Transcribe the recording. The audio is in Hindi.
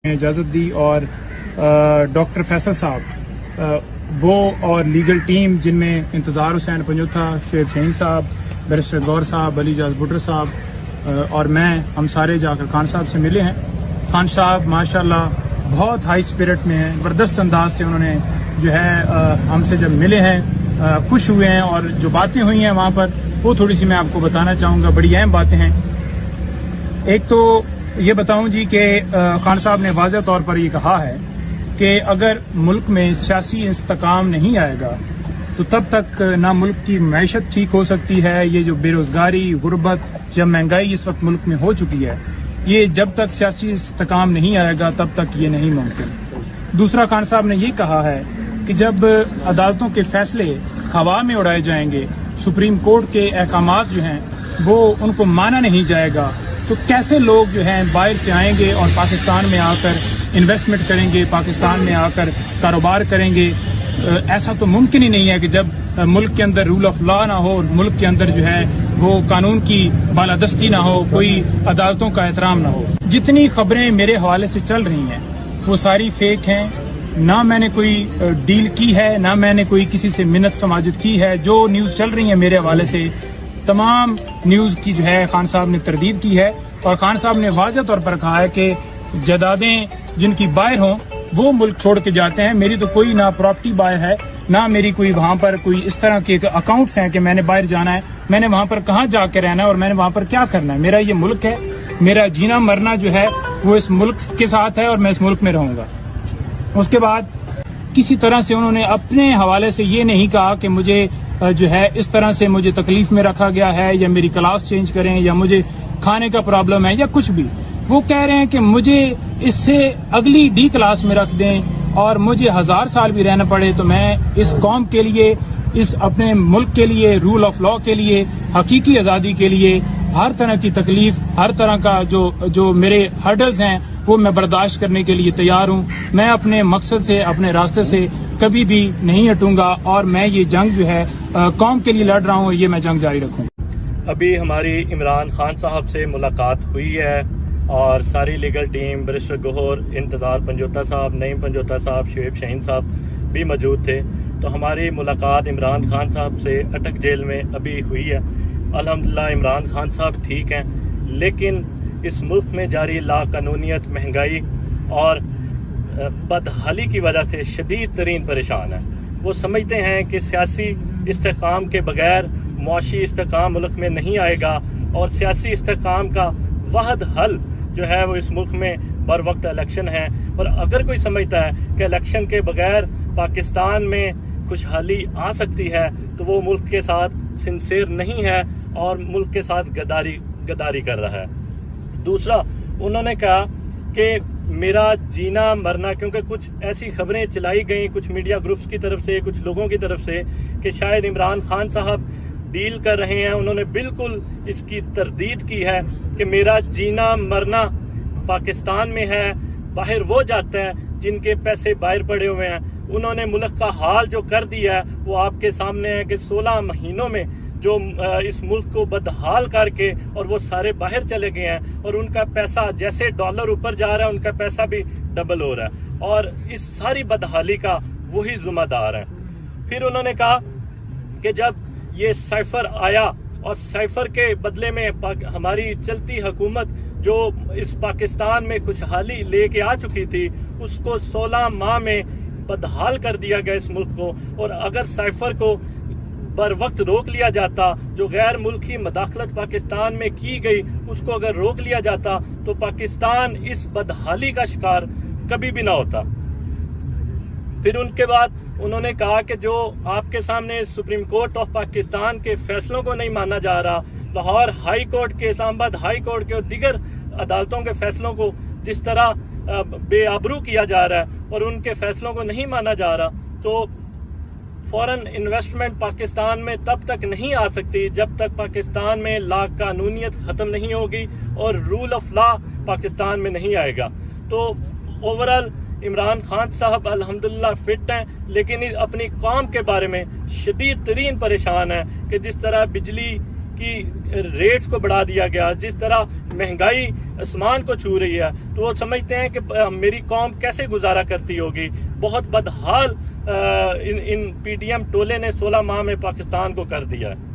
इजाज़त दी और डॉक्टर फैसल साहब वो और लीगल टीम जिनमें इंतज़ार हुसैन पंजोथा, शुएब शहीन साहब, बैरिस्टर गौर साहब, अली जाज बुटर साहब और मैं, हम सारे जाकर खान साहब से मिले हैं। खान साहब माशाल्लाह बहुत हाई स्पिरिट में हैं, ज़बरदस्त अंदाज से उन्होंने जो है हमसे जब मिले हैं खुश हुए हैं और जो बातें हुई हैं वहाँ पर वो थोड़ी सी मैं आपको बताना चाहूँगा। बड़ी अहम बातें हैं। एक तो ये बताऊं जी कि खान साहब ने वाज़ेह तौर पर ये कहा है कि अगर मुल्क में सियासी इस्तेकाम नहीं आएगा तो तब तक ना मुल्क की मैशत ठीक हो सकती है। ये जो बेरोजगारी, गुर्बत, जब महंगाई इस वक्त मुल्क में हो चुकी है, ये जब तक सियासी इस्तेकाम नहीं आएगा तब तक ये नहीं मुमकिन। दूसरा, खान साहब ने ये कहा है कि जब अदालतों के फैसले हवा में उड़ाए जाएंगे, सुप्रीम कोर्ट के अहकामात जो हैं वो उनको माना नहीं जाएगा, तो कैसे लोग जो हैं बाहर से आएंगे और पाकिस्तान में आकर इन्वेस्टमेंट करेंगे, पाकिस्तान में आकर कारोबार करेंगे। ऐसा तो मुमकिन ही नहीं है कि जब मुल्क के अंदर रूल ऑफ लॉ ना हो, मुल्क के अंदर जो है वो कानून की बालादस्ती ना हो, कोई अदालतों का एहतराम ना हो। जितनी खबरें मेरे हवाले से चल रही हैं वो सारी फेक हैं। ना मैंने कोई डील की है, ना मैंने कोई किसी से मिन्नत समाजित की है। जो न्यूज चल रही है मेरे हवाले से तमाम न्यूज की जो है खान साहब ने तरदीद की है और खान साहब ने वाज़ेह तौर पर कहा है कि जदादें जिनकी बाहर हों वो मुल्क छोड़ के जाते हैं। मेरी तो कोई ना प्रॉपर्टी बाहर है, ना मेरी कोई वहां पर कोई इस तरह के अकाउंट्स हैं कि मैंने बाहर जाना है, मैंने वहां पर कहाँ जाके रहना है और मैंने वहां पर क्या करना है। मेरा ये मुल्क है, मेरा जीना मरना जो है वो इस मुल्क के साथ है और मैं इस मुल्क में रहूंगा। उसके बाद किसी तरह से उन्होंने अपने हवाले से ये नहीं कहा कि मुझे जो है इस तरह से मुझे तकलीफ में रखा गया है या मेरी क्लास चेंज करें या मुझे खाने का प्रॉब्लम है या कुछ भी। वो कह रहे हैं कि मुझे इससे अगली डी क्लास में रख दें और मुझे 1000 साल भी रहना पड़े तो मैं इस कौम के लिए, इस अपने मुल्क के लिए, रूल ऑफ लॉ के लिए, हकीकी आज़ादी के लिए हर तरह की तकलीफ, हर तरह का जो मेरे हर्डल्स हैं वो मैं बर्दाश्त करने के लिए तैयार हूँ। मैं अपने मकसद से, अपने रास्ते से कभी भी नहीं हटूंगा और मैं ये जंग जो है कौम के लिए लड़ रहा हूँ, ये मैं जंग जारी रखूंगा। अभी हमारी इमरान खान साहब से मुलाकात हुई है और सारी लीगल टीम, बैरिस्टर गौहर, इंतज़ार पंजोथा साहब, नईम पंजोथा साहब, शुएब शहीन साहब भी मौजूद थे। तो हमारी मुलाकात इमरान खान साहब से अटक जेल में अभी हुई है। अल्हम्दुलिल्लाह इमरान खान साहब ठीक हैं, लेकिन इस मुल्क में जारी लाकानूनियत, महंगाई और बदहाली की वजह से शदीद तरीन परेशान है। वो समझते हैं कि सियासी इस्तेकाम के बगैर मुआशी इस्तेकाम मुल्क में नहीं आएगा और सियासी इस्तेकाम का वाहद हल जो है वो इस मुल्क में बर वक्त इलेक्शन है। और अगर कोई समझता है कि इलेक्शन के बगैर पाकिस्तान में खुशहाली आ सकती है तो वो मुल्क के साथ सिंसेर नहीं है और मुल्क के साथ गद्दारी कर रहा है। दूसरा, उन्होंने कहा कि मेरा जीना मरना, क्योंकि कुछ ऐसी खबरें चलाई गई कुछ मीडिया ग्रुप्स की तरफ से, कुछ लोगों की तरफ से कि शायद इमरान खान साहब डील कर रहे हैं। उन्होंने बिल्कुल इसकी तरदीद की है कि मेरा जीना मरना पाकिस्तान में है। बाहर वो जाते हैं जिनके पैसे बाहर पड़े हुए हैं। उन्होंने मुल्क का हाल जो कर दिया है वो आपके सामने है कि 16 महीनों में जो इस मुल्क को बदहाल करके और वो सारे बाहर चले गए हैं और उनका पैसा जैसे डॉलर ऊपर जा रहा है उनका पैसा भी डबल हो रहा है और इस सारी बदहाली का वही जिम्मेदार है। फिर उन्होंने कहा कि जब ये साइफर आया और साइफर के बदले में हमारी चलती हुकूमत जो इस पाकिस्तान में खुशहाली लेके आ चुकी थी उसको 16 माह में बदहाल कर दिया गया इस मुल्क को। और अगर साइफर को बर वक्त रोक लिया जाता, जो गैर मुल्की मदाखलत पाकिस्तान में की गई उसको अगर रोक लिया जाता तो पाकिस्तान इस बदहाली का शिकार कभी भी ना होता। फिर उनके बाद उन्होंने कहा कि जो आपके सामने सुप्रीम कोर्ट ऑफ पाकिस्तान के फैसलों को नहीं माना जा रहा, लाहौर हाई कोर्ट के, इस्लामाबाद हाई कोर्ट के और दीगर अदालतों के फैसलों को जिस तरह बेआबरू किया जा रहा है और उनके फैसलों को नहीं माना जा रहा, तो फॉरेन इन्वेस्टमेंट पाकिस्तान में तब तक नहीं आ सकती जब तक पाकिस्तान में लाकानूनियत ख़त्म नहीं होगी और रूल ऑफ लॉ पाकिस्तान में नहीं आएगा। तो ओवरऑल इमरान खान साहब अल्हम्दुलिल्लाह फिट हैं, लेकिन अपनी कौम के बारे में शदीद तरीन परेशान है कि जिस तरह बिजली की रेट्स को बढ़ा दिया गया, जिस तरह महंगाई आसमान को छू रही है, तो वो समझते हैं कि मेरी कौम कैसे गुजारा करती होगी। बहुत बदहाल इन पीटीएम टोले ने 16 माह में पाकिस्तान को कर दिया है।